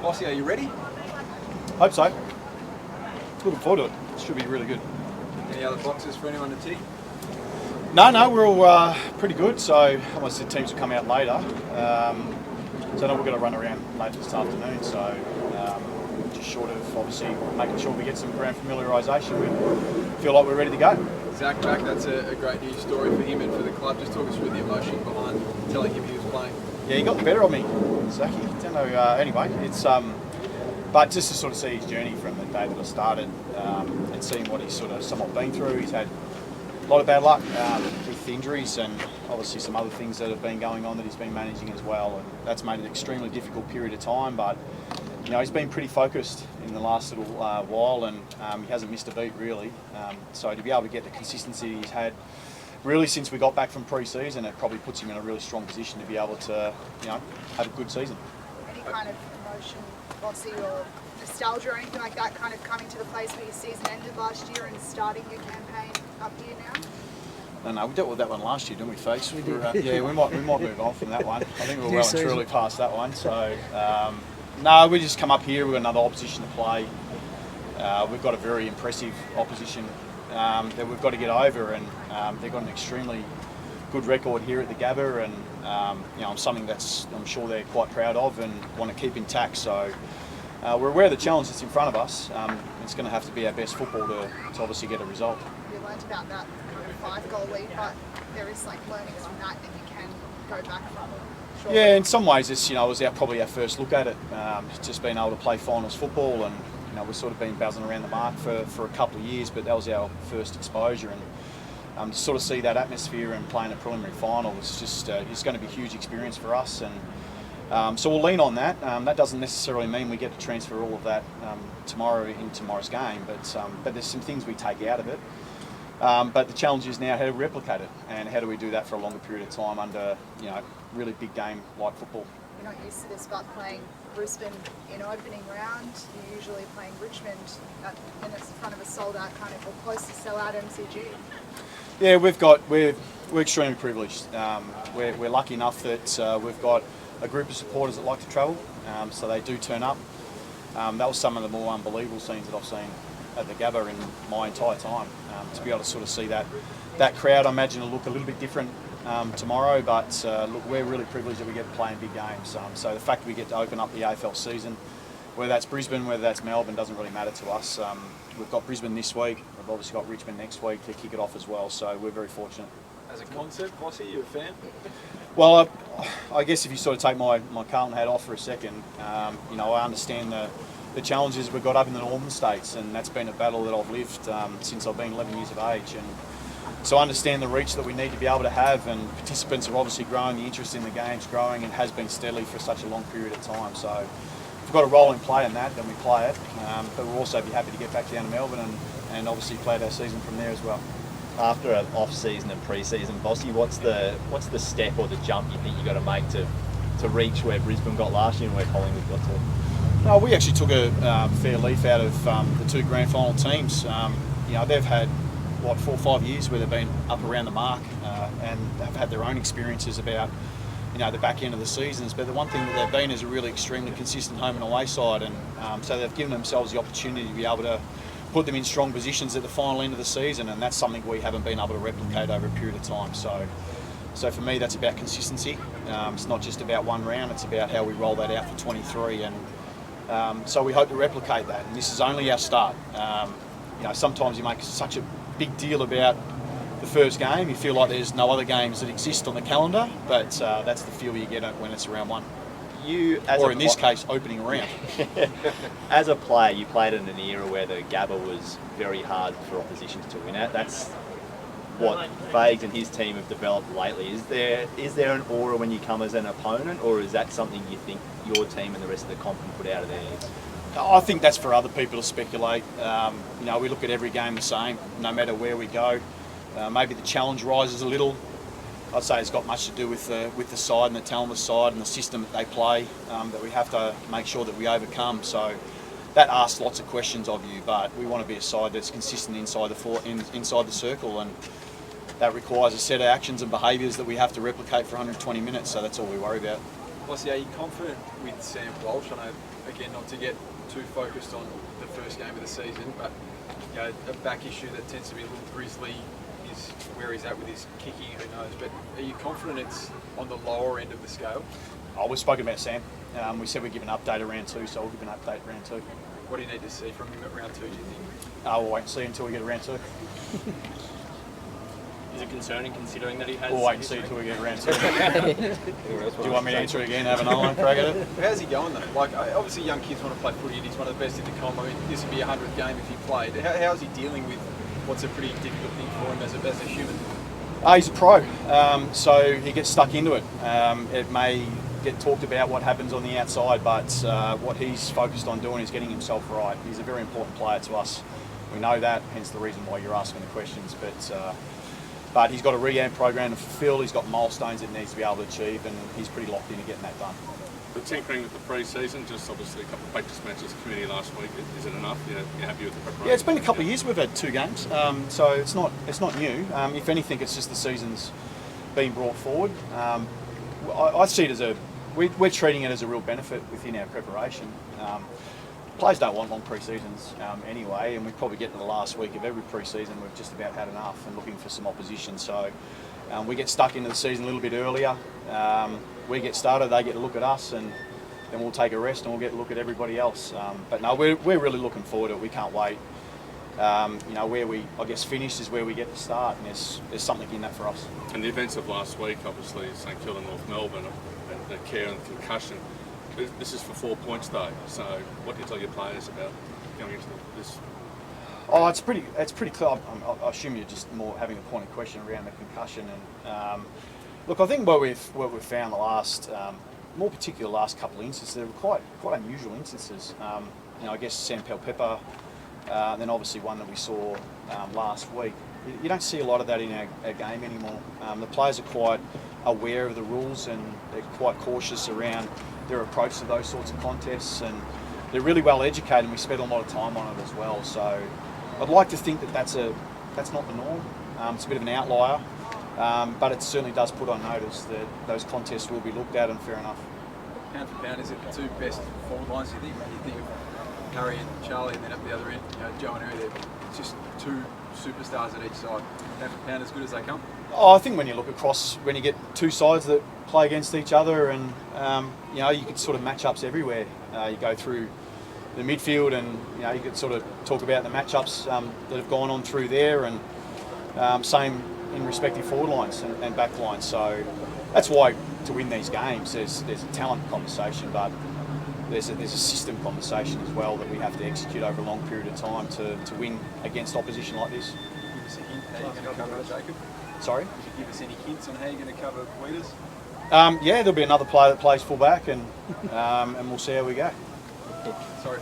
Bossy, are you ready? Hope so. Looking forward to it. It should be really good. Any other boxes for anyone to tick? No, we're all pretty good. So obviously the teams will come out later. So now we're going to run around later this afternoon. So just short of obviously making sure we get some ground familiarisation, we feel like we're ready to go. Zach back, that's a great news story for him and for the club. Just talk us through the emotion behind telling him he was playing. Yeah, he got the better of me, Zachy. Don't know. Anyway, it's but just to sort of see his journey from the day that I started and seeing what he's sort of somewhat been through. He's had a lot of bad luck with injuries and obviously some other things that have been going on that he's been managing as well, and that's made an extremely difficult period of time. But you know, he's been pretty focused in the last little while, and he hasn't missed a beat really. So to be able to get the consistency he's had really since we got back from pre-season, it probably puts him in a really strong position to be able to, you know, have a good season. Any kind of emotion, Bossy, or nostalgia or anything like that kind of coming to the place where your season ended last year and starting your campaign up here now? No, we dealt with that one last year, didn't we, folks? We did. Yeah, we might move on from that one. I think we're well and truly past that one. So, no, we just come up here. We've got another opposition to play. We've got a very impressive opposition that we've got to get over, and they've got an extremely good record here at the Gabba, and you know, something that's I'm sure they're quite proud of and want to keep intact. So we're aware of the challenge that's in front of us. It's going to have to be our best football to obviously get a result. You learnt about that kind of 5-goal lead, but there is like learnings from that you can go back from. Surely. Yeah, in some ways, it's, you know, it was probably our first look at it. Just being able to play finals football, and you know, we've sort of been buzzing around the mark for a couple of years, but that was our first exposure, and to sort of see that atmosphere and playing a preliminary final is just it's going to be a huge experience for us, and so we'll lean on that. That doesn't necessarily mean we get to transfer all of that tomorrow in tomorrow's game, but there's some things we take out of it. But the challenge is now how to replicate it, and how do we do that for a longer period of time under, you know, really big game like football. You're not used to this, but playing Brisbane in opening round, you're usually playing Richmond in front of a sold-out kind of, or close to sell-out MCG. Yeah, we're extremely privileged. We're lucky enough that we've got a group of supporters that like to travel, so they do turn up. That was some of the more unbelievable scenes that I've seen at the Gabba in my entire time. To be able to sort of see that crowd, I imagine will look a little bit different tomorrow, but look, we're really privileged that we get to play in big games. So the fact that we get to open up the AFL season, whether that's Brisbane, whether that's Melbourne, doesn't really matter to us. We've got Brisbane this week, we've obviously got Richmond next week to kick it off as well, so we're very fortunate. As a concept, Bossy, you a fan? Well, I guess if you sort of take my Carlton hat off for a second, you know, I understand the challenges we've got up in the northern states, and that's been a battle that I've lived since I've been 11 years of age, and so I understand the reach that we need to be able to have, and participants are obviously growing, the interest in the game's growing, and has been steadily for such a long period of time. So if we've got a role in play in that, then we play it, but we'll also be happy to get back down to Melbourne and obviously play our season from there as well. After an off-season and pre-season, Bossy, what's the step or the jump you think you got to make to reach where Brisbane got last year and where Collingwood got to? No, we actually took a fair leaf out of the two grand final teams. You know, they've had 4 or 5 years where they've been up around the mark and have had their own experiences about, you know, the back end of the seasons. But the one thing that they've been is a really extremely consistent home and away side, and so they've given themselves the opportunity to be able to put them in strong positions at the final end of the season, and that's something we haven't been able to replicate over a period of time. So for me, that's about consistency. It's not just about one round; it's about how we roll that out for 23, and so we hope to replicate that. And this is only our start. You know, sometimes you make such a big deal about the first game. You feel like there's no other games that exist on the calendar, but that's the feel you get when it's round one. Or in this case, opening round. As a player, you played in an era where the Gabba was very hard for oppositions to win at. That's what Fags and his team have developed lately. Is there an aura when you come as an opponent, or is that something you think your team and the rest of the comp can put out of their heads? I think that's for other people to speculate. You know, we look at every game the same, no matter where we go. Maybe the challenge rises a little. I'd say it's got much to do with the side and the talent of the side and the system that they play that we have to make sure that we overcome. So that asks lots of questions of you, but we want to be a side that's consistent inside the circle, and that requires a set of actions and behaviours that we have to replicate for 120 minutes. So that's all we worry about. Bossy, are you confident with Sam Walsh? I know, again, not to get too focused on the first game of the season, but you know, a back issue that tends to be a little grisly is where he's at with his kicking, who knows. But are you confident it's on the lower end of the scale? Oh, we've spoken about Sam. We said we'd give an update at round 2, so we'll give an update at round 2. What do you need to see from him at round 2, do you think? We'll wait and see until we get to round 2. Is it concerning considering that he has? We'll wait and see until we get to round 2. Do you want me to answer it again? Have another crack at it? How's he going though? Like, obviously young kids want to play footy and he's one of the best in the comp. I mean, this would be a 100th game if he played. How's he dealing with what's a pretty difficult thing for him as a human? He's a pro, so he gets stuck into it. It may get talked about what happens on the outside, but what he's focused on doing is getting himself right. He's a very important player to us. We know that, hence the reason why you're asking the questions. But he's got a rehab program to fulfil. He's got milestones that he needs to be able to achieve, and he's pretty locked into getting that done. The tinkering with the pre-season, just obviously a couple of practice matches, committee last week. Is it enough? You're happy with the preparation? Yeah, it's been a couple of years we've had 2 games, so it's not new. If anything, it's just the season's been brought forward. I see it as we're treating it as a real benefit within our preparation. Players don't want long pre-seasons anyway, and we probably get to the last week of every pre-season, we've just about had enough and looking for some opposition. So we get stuck into the season a little bit earlier. We get started, they get to look at us, and then we'll take a rest and we'll get to look at everybody else. But no, we're really looking forward to it. We can't wait. Where we, I guess, finish is where we get to start, and there's something in that for us. And the events of last week, obviously, St Kilda, North Melbourne, and the care and the concussion. This is for 4 points though, so what do you tell your players about going into this? Oh, it's pretty clear. I assume you're just more having a pointed question around the concussion. And look, I think what we've found the last, more particular last couple of instances, they were quite unusual instances. I guess Sam Pelpepper, then obviously one that we saw last week. You don't see a lot of that in our game anymore. The players are quite aware of the rules and they're quite cautious around their approach to those sorts of contests, and they're really well educated, and we spend a lot of time on it as well. So I'd like to think that that's not the norm. It's a bit of an outlier, but it certainly does put on notice that those contests will be looked at, and fair enough. Pound for pound, is it the 2 best forward lines, do you think? When you think of Harry and Charlie, and then at the other end, Joe and Harry, it's just 2 superstars at each side. Pound for pound, as good as they come? Oh, I think when you look across, when you get 2 sides that play against each other, and you could sort of matchups everywhere. You go through the midfield, and you could sort of talk about the matchups that have gone on through there, and same in respective forward lines and back lines. So that's why to win these games, there's a talent conversation, but there's a system conversation as well that we have to execute over a long period of time to win against opposition like this. Give us a hint how you're going to cover Jacob? Sorry? Could you give us any hints on how you're going to cover Weeders? Yeah, there'll be another player that plays full back, and we'll see how we go. Sorry.